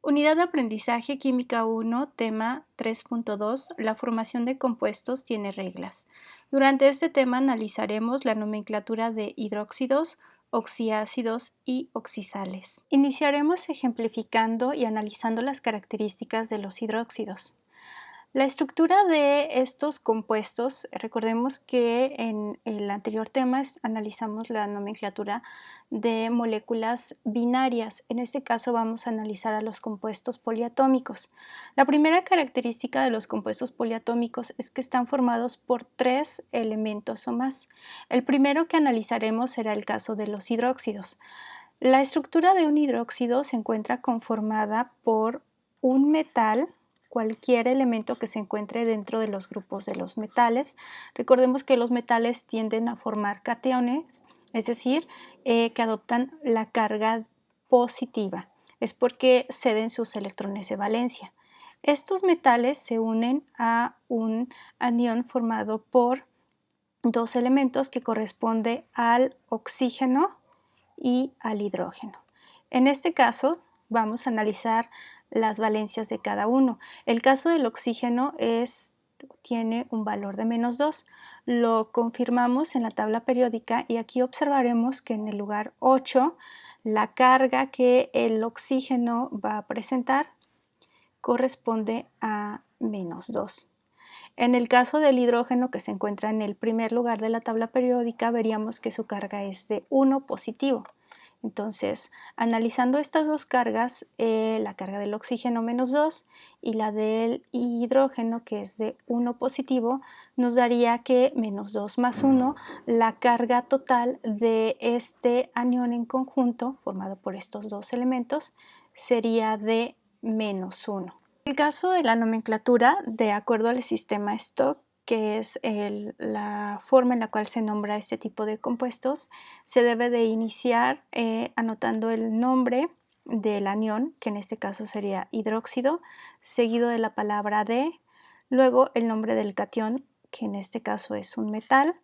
Unidad de Aprendizaje Química 1, tema 3.2. La formación de compuestos tiene reglas. Durante este tema analizaremos la nomenclatura de hidróxidos, oxiácidos y oxisales. Iniciaremos ejemplificando y analizando las características de los hidróxidos. La estructura de estos compuestos, recordemos que en el anterior tema analizamos la nomenclatura de moléculas binarias. En este caso vamos a analizar a los compuestos poliatómicos. La primera característica de los compuestos poliatómicos es que están formados por 3 elementos o más. El primero que analizaremos será el caso de los hidróxidos. La estructura de un hidróxido se encuentra conformada por un metal, cualquier elemento que se encuentre dentro de los grupos de los metales. Recordemos que los metales tienden a formar cationes, es decir, que adoptan la carga positiva. Es porque ceden sus electrones de valencia. Estos metales se unen a un anión formado por dos elementos que corresponde al oxígeno y al hidrógeno. En este caso vamos a analizar las valencias de cada uno. El caso del oxígeno tiene un valor de -2. Lo confirmamos en la tabla periódica y aquí observaremos que en el lugar 8 la carga que el oxígeno va a presentar corresponde a -2. En el caso del hidrógeno, que se encuentra en el primer lugar de la tabla periódica, veríamos que su carga es de 1 positivo. Entonces, analizando estas dos cargas, la carga del oxígeno -2 y la del hidrógeno, que es de 1 positivo, nos daría que -2 más 1, la carga total de este anión en conjunto, formado por estos dos elementos, sería de -1. En el caso de la nomenclatura, de acuerdo al sistema Stock, que es la forma en la cual se nombra este tipo de compuestos, se debe de iniciar anotando el nombre del anión, que en este caso sería hidróxido, seguido de la palabra de, luego el nombre del catión, que en este caso es un metal,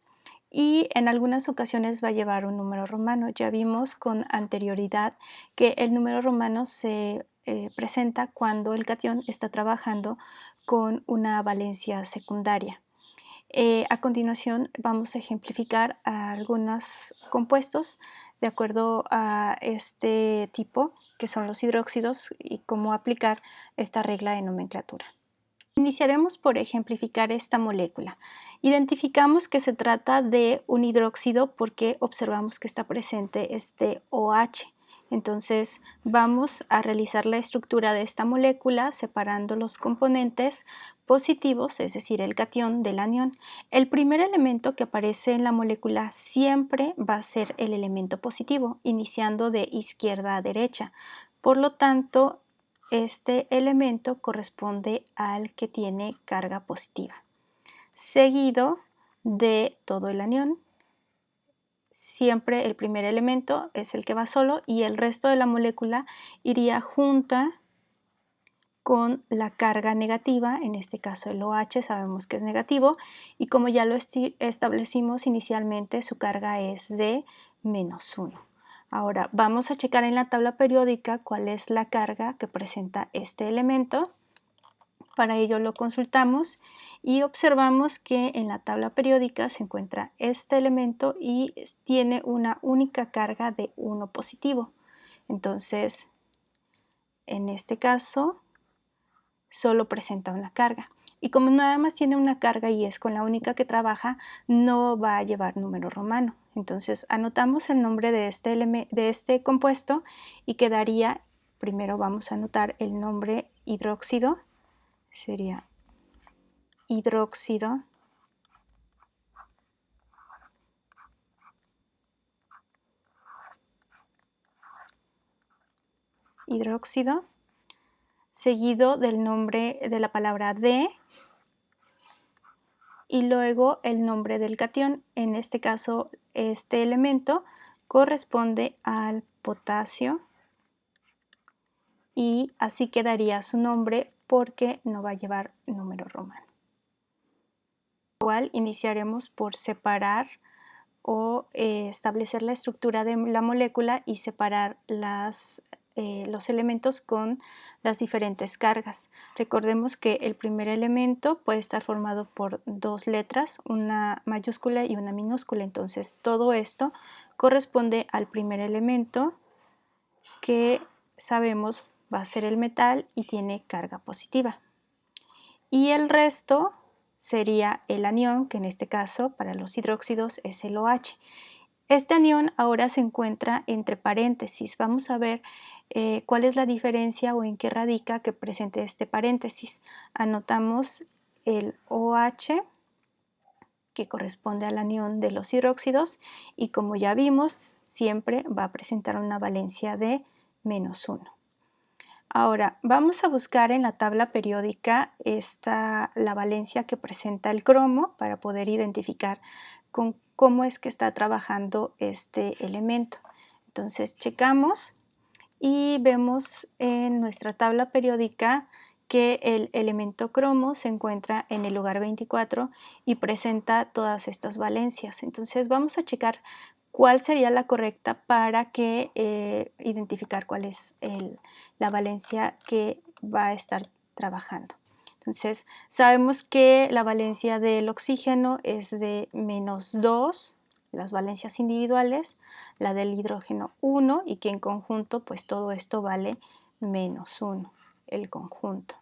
y en algunas ocasiones va a llevar un número romano. Ya vimos con anterioridad que el número romano se presenta cuando el catión está trabajando con una valencia secundaria. A continuación vamos a ejemplificar algunos compuestos de acuerdo a este tipo, que son los hidróxidos, y cómo aplicar esta regla de nomenclatura. Iniciaremos por ejemplificar esta molécula. Identificamos que se trata de un hidróxido porque observamos que está presente este OH. Entonces vamos a realizar la estructura de esta molécula separando los componentes positivos, es decir, el catión del anión. El primer elemento que aparece en la molécula siempre va a ser el elemento positivo, iniciando de izquierda a derecha. Por lo tanto, este elemento corresponde al que tiene carga positiva, seguido de todo el anión. Siempre el primer elemento es el que va solo y el resto de la molécula iría junta con la carga negativa, en este caso el OH sabemos que es negativo, y como ya lo establecimos inicialmente, su carga es de -1. Ahora vamos a checar en la tabla periódica cuál es la carga que presenta este elemento. Para ello lo consultamos y observamos que en la tabla periódica se encuentra este elemento y tiene una única carga de 1 positivo. Entonces, en este caso, solo presenta una carga. Y como nada más tiene una carga y es con la única que trabaja, no va a llevar número romano. Entonces anotamos el nombre de este compuesto y quedaría, primero vamos a anotar el nombre hidróxido, sería hidróxido, hidróxido, seguido del nombre de la palabra de y luego el nombre del catión. En este caso, este elemento corresponde al potasio y así quedaría su nombre porque no va a llevar número romano. Igual iniciaremos por separar o establecer la estructura de la molécula y separar las los elementos con las diferentes cargas. Recordemos que el primer elemento puede estar formado por dos letras, una mayúscula y una minúscula. Entonces todo esto corresponde al primer elemento, que sabemos va a ser el metal y tiene carga positiva. Y el resto sería el anión, que en este caso para los hidróxidos es el OH. Este anión ahora se encuentra entre paréntesis. Vamos a ver cuál es la diferencia o en qué radica que presente este paréntesis. Anotamos el OH, que corresponde al anión de los hidróxidos, y como ya vimos, siempre va a presentar una valencia de -1. Ahora, vamos a buscar en la tabla periódica la valencia que presenta el cromo para poder identificar con cómo es que está trabajando este elemento. Entonces, checamos y vemos en nuestra tabla periódica que el elemento cromo se encuentra en el lugar 24 y presenta todas estas valencias. Entonces, vamos a checar cuál sería la correcta para identificar cuál es la valencia que va a estar trabajando. Entonces, sabemos que la valencia del oxígeno es de -2, las valencias individuales, la del hidrógeno 1, y que en conjunto pues todo esto vale -1, el conjunto.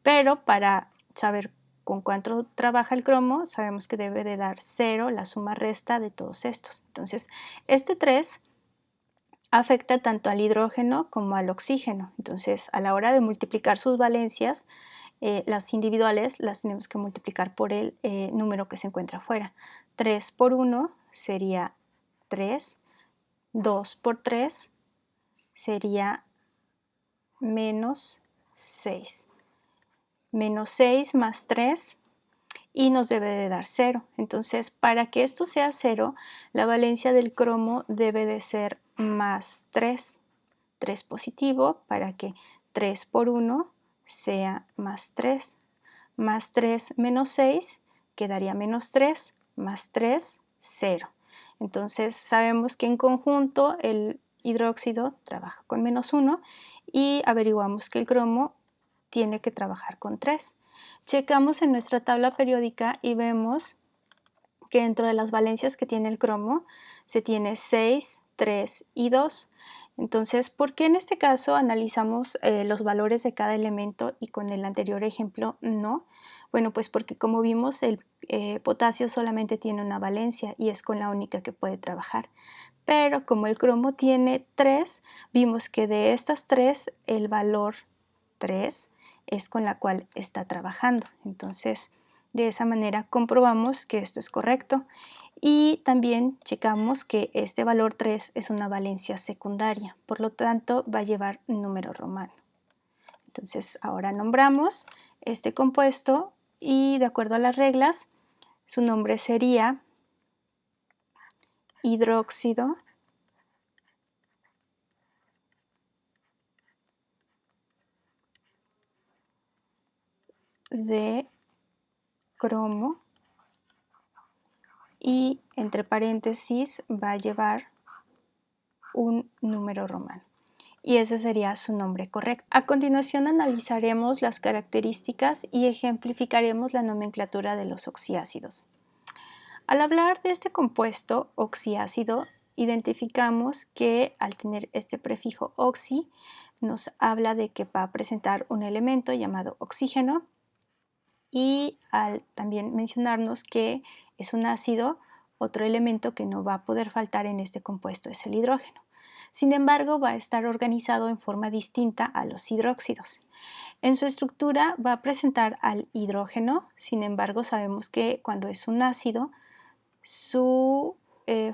Pero para saber con cuánto trabaja el cromo, sabemos que debe de dar 0 la suma resta de todos estos. Entonces, este 3 afecta tanto al hidrógeno como al oxígeno. Entonces, a la hora de multiplicar sus valencias, las individuales las tenemos que multiplicar por el número que se encuentra afuera. 3 por 1 sería 3, 2 por 3 sería -6. -6 más 3 y nos debe de dar 0. Entonces, para que esto sea 0, la valencia del cromo debe de ser +3. 3 positivo para que 3 por 1 sea +3. Más 3 menos 6 quedaría -3, más 3, 0. Entonces sabemos que en conjunto el hidróxido trabaja con -1 y averiguamos que el cromo tiene que trabajar con 3. Checamos en nuestra tabla periódica y vemos que dentro de las valencias que tiene el cromo se tiene 6, 3 y 2. Entonces, ¿por qué en este caso analizamos los valores de cada elemento y con el anterior ejemplo no? Bueno, pues porque como vimos el potasio solamente tiene una valencia y es con la única que puede trabajar. Pero como el cromo tiene 3, vimos que de estas 3 el valor 3 es con la cual está trabajando. Entonces, de esa manera comprobamos que esto es correcto y también checamos que este valor 3 es una valencia secundaria, por lo tanto va a llevar número romano. Entonces ahora nombramos este compuesto y de acuerdo a las reglas su nombre sería hidróxido de cromo y entre paréntesis va a llevar un número romano. Y ese sería su nombre correcto. A continuación analizaremos las características y ejemplificaremos la nomenclatura de los oxiácidos. Al hablar de este compuesto oxiácido, identificamos que al tener este prefijo oxi, nos habla de que va a presentar un elemento llamado oxígeno, y al también mencionarnos que es un ácido, otro elemento que no va a poder faltar en este compuesto es el hidrógeno. Sin embargo, va a estar organizado en forma distinta a los hidróxidos. En su estructura va a presentar al hidrógeno, sin embargo sabemos que cuando es un ácido, su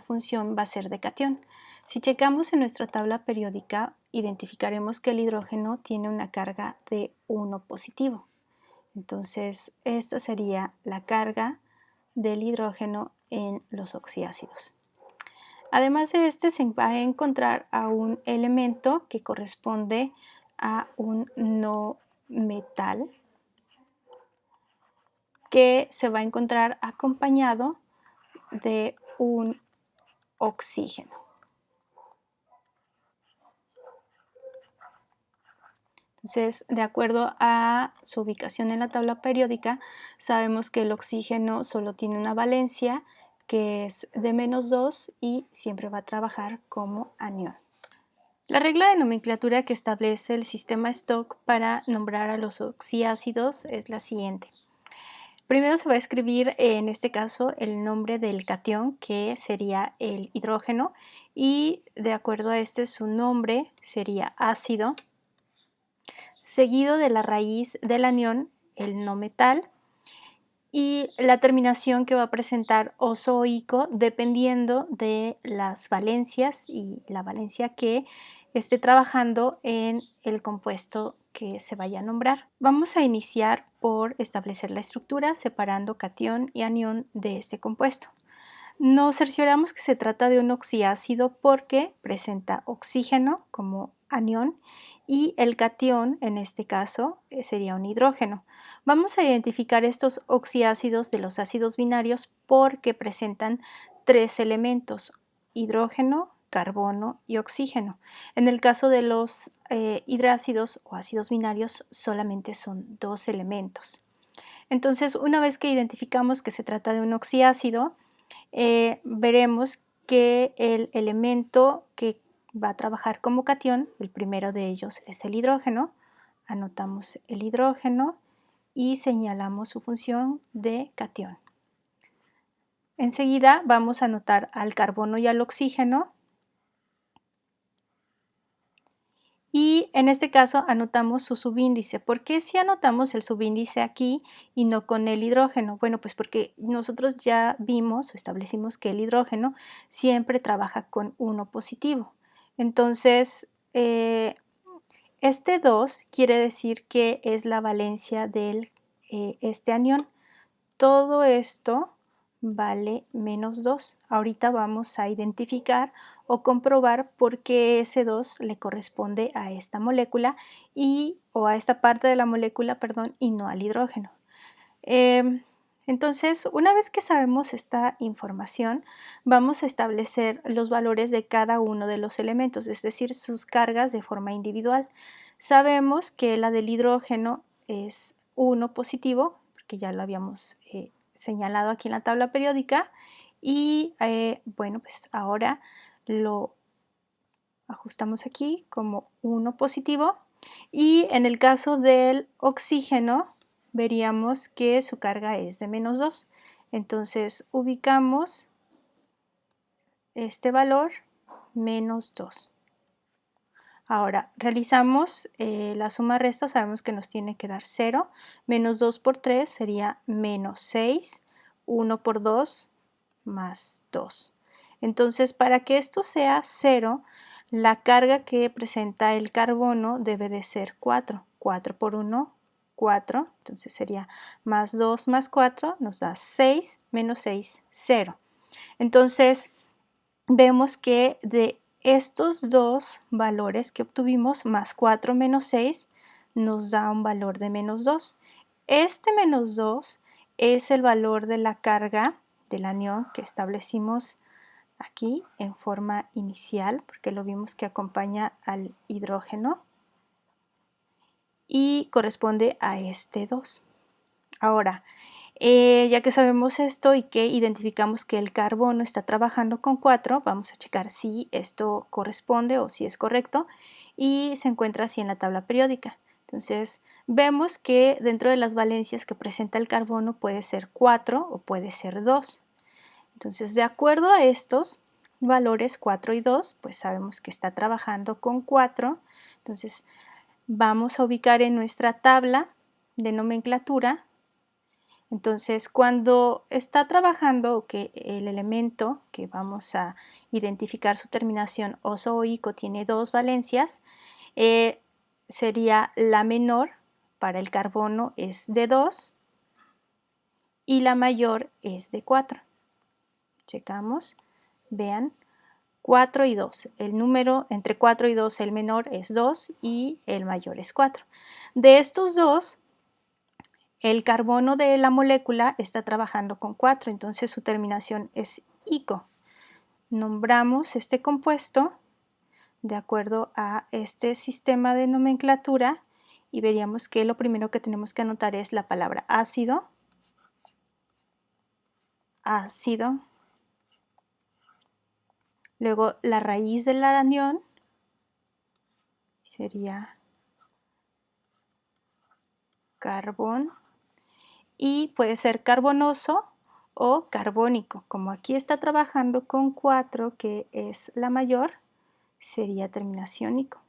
función va a ser de catión. Si checamos en nuestra tabla periódica, identificaremos que el hidrógeno tiene una carga de 1 positivo. Entonces, esta sería la carga del hidrógeno en los oxiácidos. Además de este, se va a encontrar a un elemento que corresponde a un no metal, que se va a encontrar acompañado de un oxígeno. Entonces, de acuerdo a su ubicación en la tabla periódica, sabemos que el oxígeno solo tiene una valencia que es de -2 y siempre va a trabajar como anión. La regla de nomenclatura que establece el sistema Stock para nombrar a los oxiácidos es la siguiente. Primero se va a escribir, en este caso, el nombre del catión, que sería el hidrógeno, y de acuerdo a su nombre sería ácido, seguido de la raíz del anión, el no metal, y la terminación que va a presentar oso o ico dependiendo de las valencias y la valencia que esté trabajando en el compuesto que se vaya a nombrar. Vamos a iniciar por establecer la estructura separando catión y anión de este compuesto. Nos cercioramos que se trata de un oxiácido porque presenta oxígeno como anión y el catión, en este caso, sería un hidrógeno. Vamos a identificar estos oxiácidos de los ácidos binarios porque presentan 3 elementos: hidrógeno, carbono y oxígeno. En el caso de los hidrácidos o ácidos binarios solamente son 2 elementos. Entonces, una vez que identificamos que se trata de un oxiácido, veremos que el elemento que va a trabajar como catión, el primero de ellos es el hidrógeno. Anotamos el hidrógeno y señalamos su función de catión. Enseguida vamos a anotar al carbono y al oxígeno. Y en este caso anotamos su subíndice. ¿Por qué si anotamos el subíndice aquí y no con el hidrógeno? Bueno, pues porque nosotros ya vimos o establecimos que el hidrógeno siempre trabaja con 1 positivo. Entonces, este 2 quiere decir que es la valencia de este anión. Todo esto vale -2. Ahorita vamos a identificar o comprobar por qué ese 2 le corresponde a esta molécula o a esta parte de la molécula, perdón, y no al hidrógeno. Entonces, una vez que sabemos esta información, vamos a establecer los valores de cada uno de los elementos, es decir, sus cargas de forma individual. Sabemos que la del hidrógeno es 1 positivo, porque ya lo habíamos señalado aquí en la tabla periódica, y bueno, pues ahora lo ajustamos aquí como 1 positivo, y en el caso del oxígeno veríamos que su carga es de -2. Entonces ubicamos este valor -2. Ahora realizamos la suma resta, sabemos que nos tiene que dar 0, -2 por 3 sería -6, 1 por 2 más 2. Entonces, para que esto sea 0, la carga que presenta el carbono debe de ser 4. 4 por 1, 4. Entonces sería más 2 más 4 nos da 6, -6, 0. Entonces, vemos que de estos dos valores que obtuvimos, más 4 menos 6, nos da un valor de -2. Este -2 es el valor de la carga del anión que establecimos aquí en forma inicial, porque lo vimos que acompaña al hidrógeno y corresponde a este 2. Ahora, ya que sabemos esto y que identificamos que el carbono está trabajando con 4, vamos a checar si esto corresponde o si es correcto, y se encuentra así en la tabla periódica. Entonces, vemos que dentro de las valencias que presenta el carbono puede ser 4 o puede ser 2. Entonces, de acuerdo a estos valores 4 y 2, pues sabemos que está trabajando con 4. Entonces, vamos a ubicar en nuestra tabla de nomenclatura. Entonces, cuando está trabajando que el elemento que vamos a identificar su terminación oso o ico tiene 2 valencias, sería la menor para el carbono es de 2 y la mayor es de 4. Checamos, vean, 4 y 2. El número entre 4 y 2, el menor es 2 y el mayor es 4. De estos dos, el carbono de la molécula está trabajando con 4, entonces su terminación es ico. Nombramos este compuesto de acuerdo a este sistema de nomenclatura y veríamos que lo primero que tenemos que anotar es la palabra ácido, ácido, luego la raíz del anión sería carbón y puede ser carbonoso o carbónico. Como aquí está trabajando con 4, que es la mayor, sería terminación ico.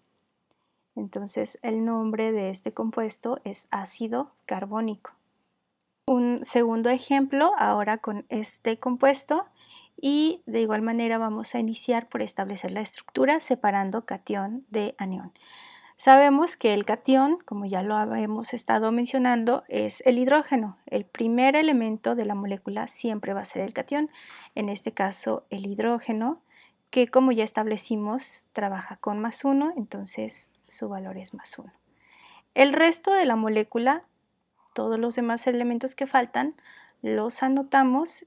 Entonces el nombre de este compuesto es ácido carbónico. Un segundo ejemplo ahora con este compuesto y de igual manera vamos a iniciar por establecer la estructura separando catión de anión. Sabemos que el catión, como ya lo hemos estado mencionando, es el hidrógeno. El primer elemento de la molécula siempre va a ser el catión, en este caso el hidrógeno, que como ya establecimos trabaja con +1, entonces su valor es +1. El resto de la molécula, todos los demás elementos que faltan, los anotamos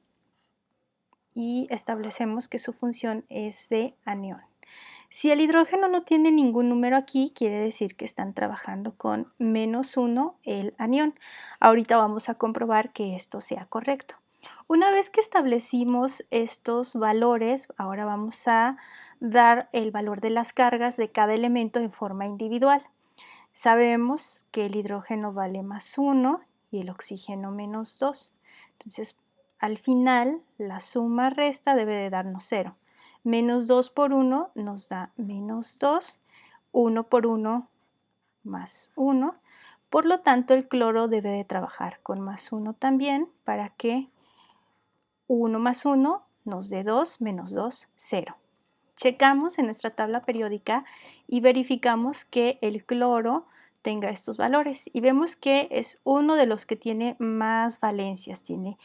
y establecemos que su función es de anión. Si el hidrógeno no tiene ningún número aquí, quiere decir que están trabajando con -1 el anión. Ahorita vamos a comprobar que esto sea correcto. Una vez que establecimos estos valores, ahora vamos a dar el valor de las cargas de cada elemento en forma individual. Sabemos que el hidrógeno vale +1 y el oxígeno -2. Entonces, al final, la suma resta debe de darnos 0. -2 por 1 nos da -2, 1 por 1 +1. Por lo tanto, el cloro debe de trabajar con +1 también para que 1 más 1 nos dé 2, -2, 0. Checamos en nuestra tabla periódica y verificamos que el cloro tenga estos valores y vemos que es uno de los que tiene más valencias. Tiene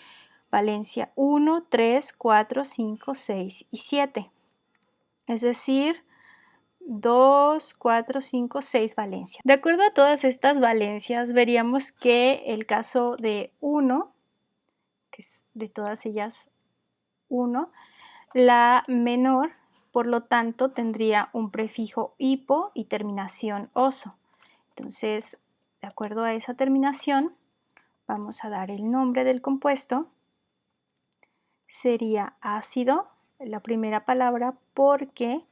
valencia 1, 3, 4, 5, 6 y 7. Es decir, 2, 4, 5, 6 valencias. De acuerdo a todas estas valencias, veríamos que el caso de 1, que es de todas ellas 1, la menor, por lo tanto, tendría un prefijo hipo y terminación oso. Entonces, de acuerdo a esa terminación, vamos a dar el nombre del compuesto. Sería ácido, la primera palabra, porque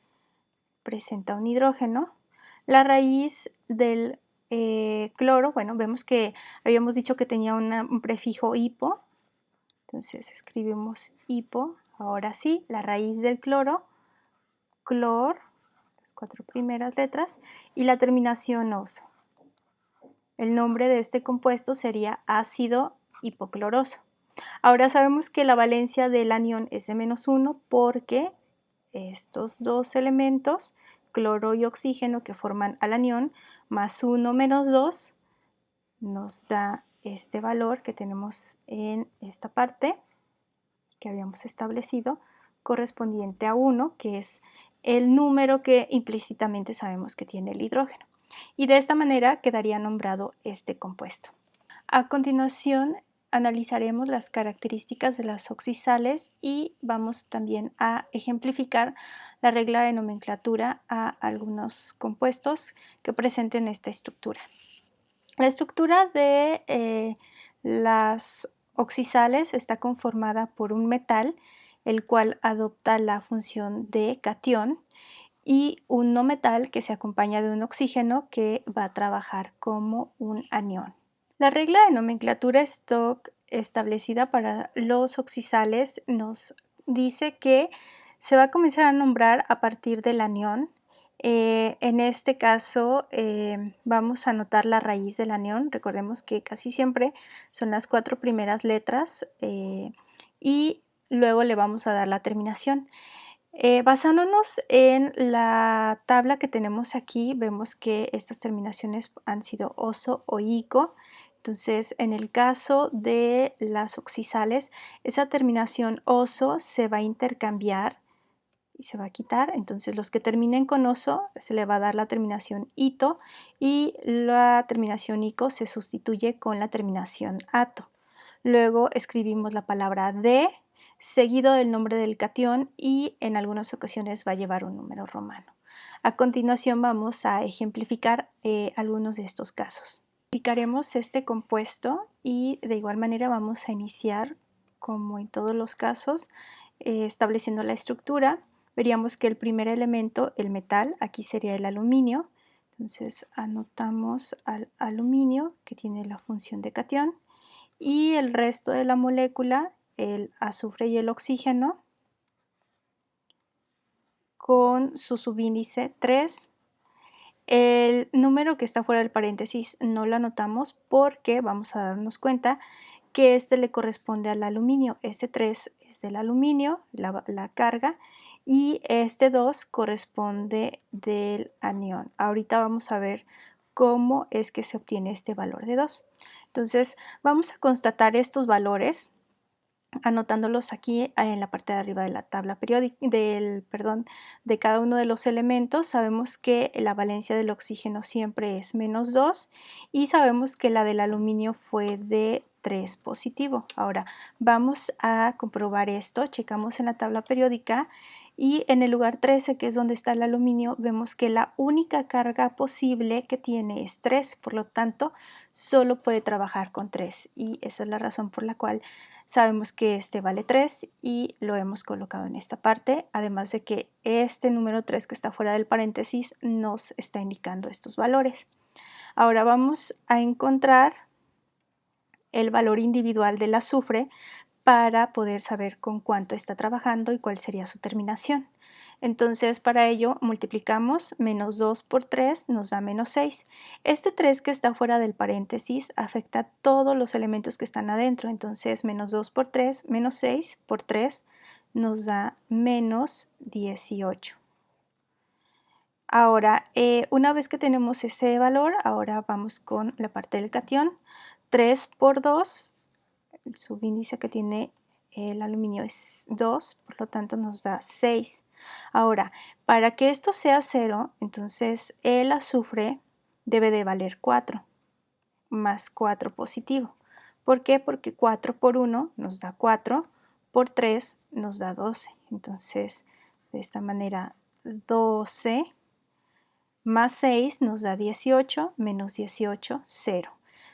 presenta un hidrógeno. La raíz del cloro, bueno, vemos que habíamos dicho que tenía un prefijo hipo. Entonces escribimos hipo. Ahora sí, la raíz del cloro, clor, las 4 primeras letras, y la terminación oso. El nombre de este compuesto sería ácido hipocloroso. Ahora sabemos que la valencia del anión es de -1 porque estos dos elementos, cloro y oxígeno que forman al anión, +1 -2, nos da este valor que tenemos en esta parte que habíamos establecido, correspondiente a 1, que es el número que implícitamente sabemos que tiene el hidrógeno. Y de esta manera quedaría nombrado este compuesto. A continuación analizaremos las características de las oxisales y vamos también a ejemplificar la regla de nomenclatura a algunos compuestos que presenten esta estructura. La estructura de las oxisales está conformada por un metal, el cual adopta la función de catión, y un no metal que se acompaña de un oxígeno que va a trabajar como un anión. La regla de nomenclatura Stock establecida para los oxisales nos dice que se va a comenzar a nombrar a partir del anión. En este caso vamos a anotar la raíz del anión. Recordemos que casi siempre son las 4 primeras letras y luego le vamos a dar la terminación. Basándonos en la tabla que tenemos aquí, vemos que estas terminaciones han sido oso o ico. Entonces, en el caso de las oxisales, esa terminación oso se va a intercambiar y se va a quitar. Entonces, los que terminen con oso se le va a dar la terminación ito y la terminación ico se sustituye con la terminación ato. Luego escribimos la palabra de seguido del nombre del catión y en algunas ocasiones va a llevar un número romano. A continuación vamos a ejemplificar algunos de estos casos. Aplicaremos este compuesto y de igual manera vamos a iniciar, como en todos los casos, estableciendo la estructura. Veríamos que el primer elemento, el metal, aquí sería el aluminio. Entonces anotamos al aluminio, que tiene la función de catión, y el resto de la molécula, el azufre y el oxígeno, con su subíndice 3. El número que está fuera del paréntesis no lo anotamos porque vamos a darnos cuenta que este le corresponde al aluminio. Este 3 es del aluminio, la carga, y este 2 corresponde del anión. Ahorita vamos a ver cómo es que se obtiene este valor de 2. Entonces vamos a constatar estos valores anotándolos aquí en la parte de arriba de la tabla periódica de cada uno de los elementos. Sabemos que la valencia del oxígeno siempre es -2 y sabemos que la del aluminio fue de 3 positivo. Ahora vamos a comprobar esto, checamos en la tabla periódica y en el lugar 13, que es donde está el aluminio, vemos que la única carga posible que tiene es 3, por lo tanto solo puede trabajar con 3 y esa es la razón por la cual sabemos que este vale 3 y lo hemos colocado en esta parte, además de que este número 3 que está fuera del paréntesis nos está indicando estos valores. Ahora vamos a encontrar el valor individual del azufre para poder saber con cuánto está trabajando y cuál sería su terminación. Entonces, para ello multiplicamos -2 por 3, nos da -6. Este 3 que está fuera del paréntesis afecta a todos los elementos que están adentro. Entonces, -2 por 3, -6 por 3 nos da -18. Ahora, una vez que tenemos ese valor, ahora vamos con la parte del catión. 3 por 2, el subíndice que tiene el aluminio es 2, por lo tanto nos da 6. Ahora, para que esto sea 0, entonces el azufre debe de valer 4, más 4 positivo. ¿Por qué? Porque 4 por 1 nos da 4, por 3 nos da 12. Entonces, de esta manera, 12 más 6 nos da 18, menos 18, 0.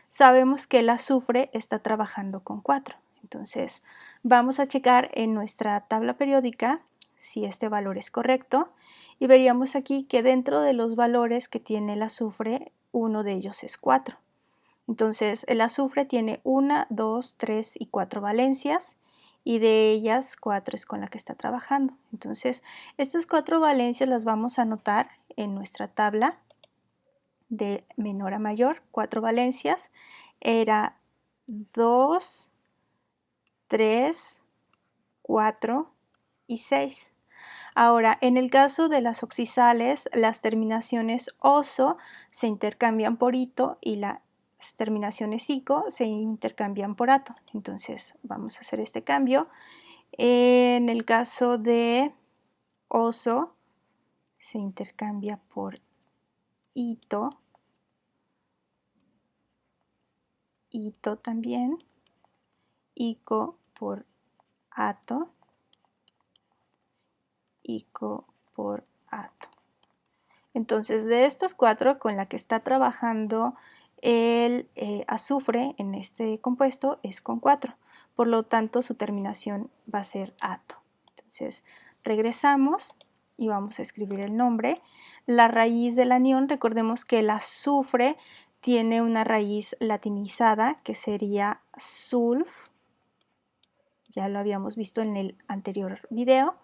Sabemos que el azufre está trabajando con 4. Entonces, vamos a checar en nuestra tabla periódica si este valor es correcto y veríamos aquí que dentro de los valores que tiene el azufre, uno de ellos es 4. Entonces, el azufre tiene 1, 2, 3 y 4 valencias y de ellas 4 es con la que está trabajando. Entonces, estas 4 valencias las vamos a anotar en nuestra tabla de menor a mayor. 4 valencias era 2, 3, 4 y 6. Ahora, en el caso de las oxisales, las terminaciones oso se intercambian por ito y las terminaciones ico se intercambian por ato. Entonces, vamos a hacer este cambio. En el caso de oso, se intercambia por ito, ito también, ico por ato, ico por ato. Entonces, de estas 4, con la que está trabajando el azufre en este compuesto es con 4. Por lo tanto, su terminación va a ser ato. Entonces, regresamos y vamos a escribir el nombre. La raíz del anión, recordemos que el azufre tiene una raíz latinizada que sería sulf. Ya lo habíamos visto en el anterior video,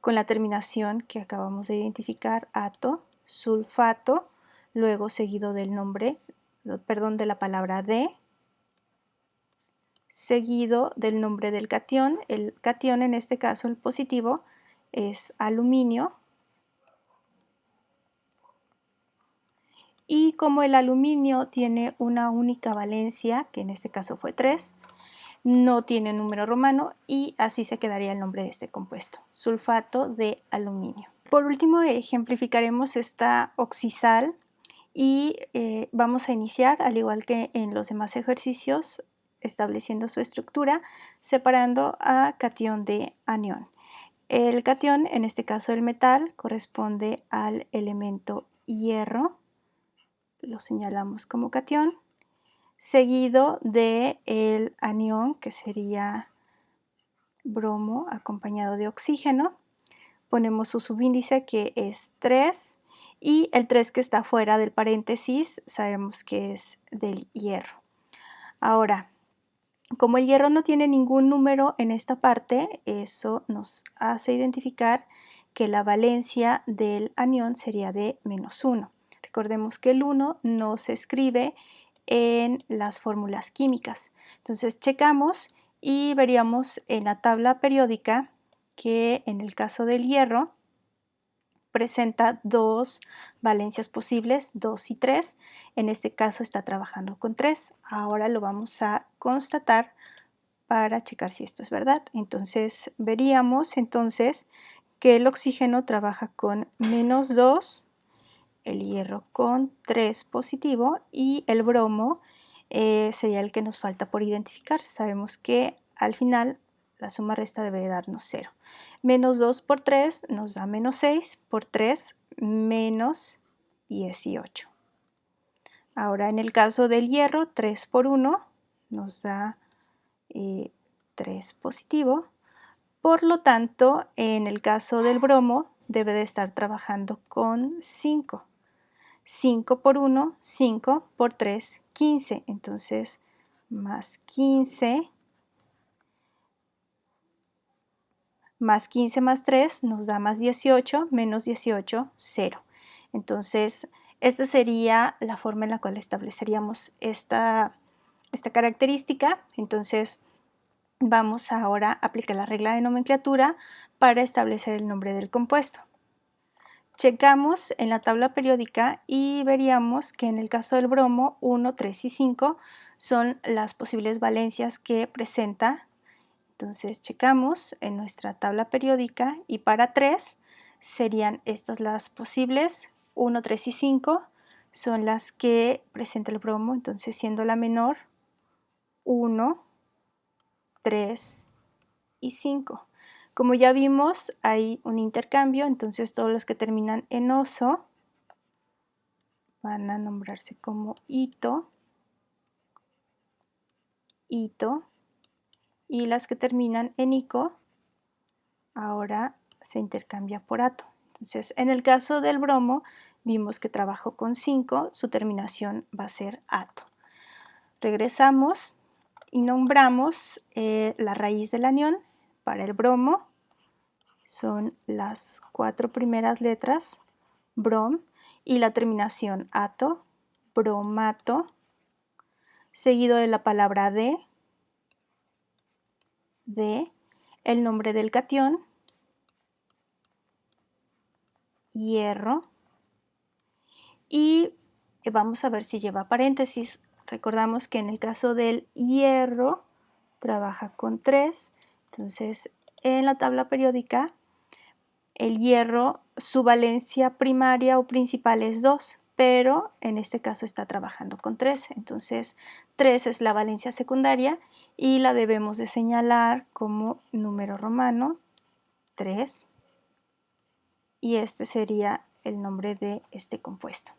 con la terminación que acabamos de identificar, ato, sulfato, luego seguido del nombre, de la palabra de, seguido del nombre del catión. El catión, en este caso el positivo, es aluminio. Y como el aluminio tiene una única valencia, que en este caso fue 3, no tiene número romano y así se quedaría el nombre de este compuesto, sulfato de aluminio. Por último, ejemplificaremos esta oxisal y vamos a iniciar, al igual que en los demás ejercicios, estableciendo su estructura, separando a catión de anión. El catión, en este caso el metal, corresponde al elemento hierro, lo señalamos como catión, seguido del anión, que sería bromo acompañado de oxígeno. Ponemos su subíndice, que es 3, y el 3 que está fuera del paréntesis sabemos que es del hierro. Ahora, como el hierro no tiene ningún número en esta parte, eso nos hace identificar que la valencia del anión sería de -1. Recordemos que el 1 no se escribe en las fórmulas químicas. Entonces checamos y veríamos en la tabla periódica que en el caso del hierro presenta dos valencias posibles, 2 y 3. En este caso está trabajando con 3. Ahora lo vamos a constatar para checar si esto es verdad. Entonces veríamos entonces que el oxígeno trabaja con -2, el hierro con 3 positivo y el bromo sería el que nos falta por identificar. Sabemos que al final la suma resta debe darnos 0. -2 por 3 nos da -6, por 3 -18. Ahora en el caso del hierro, 3 por 1 nos da 3 positivo. Por lo tanto, en el caso del bromo debe de estar trabajando con 5. 5 por 1, 5 por 3, 15. Entonces, más 15 más 15 más 3 nos da más 18, menos 18, 0. Entonces, esta sería la forma en la cual estableceríamos esta característica. Entonces, vamos ahora a aplicar la regla de nomenclatura para establecer el nombre del compuesto. Checamos en la tabla periódica y veríamos que en el caso del bromo 1, 3 y 5 son las posibles valencias que presenta. Entonces checamos en nuestra tabla periódica y para 3 serían estas las posibles, 1, 3 y 5 son las que presenta el bromo, entonces siendo la menor 1, 3 y 5. Como ya vimos, hay un intercambio, entonces todos los que terminan en oso van a nombrarse como ito, ito, y las que terminan en ico ahora se intercambia por ato. Entonces, en el caso del bromo, vimos que trabajó con 5, su terminación va a ser ato. Regresamos y nombramos la raíz del anión. Para el bromo son las 4 primeras letras, brom, y la terminación ato, bromato, seguido de la palabra de, el nombre del catión, hierro, y vamos a ver si lleva paréntesis. Recordamos que en el caso del hierro trabaja con 3, entonces en la tabla periódica el hierro, su valencia primaria o principal es 2, pero en este caso está trabajando con 3, entonces 3 es la valencia secundaria y la debemos de señalar como número romano 3, y este sería el nombre de este compuesto.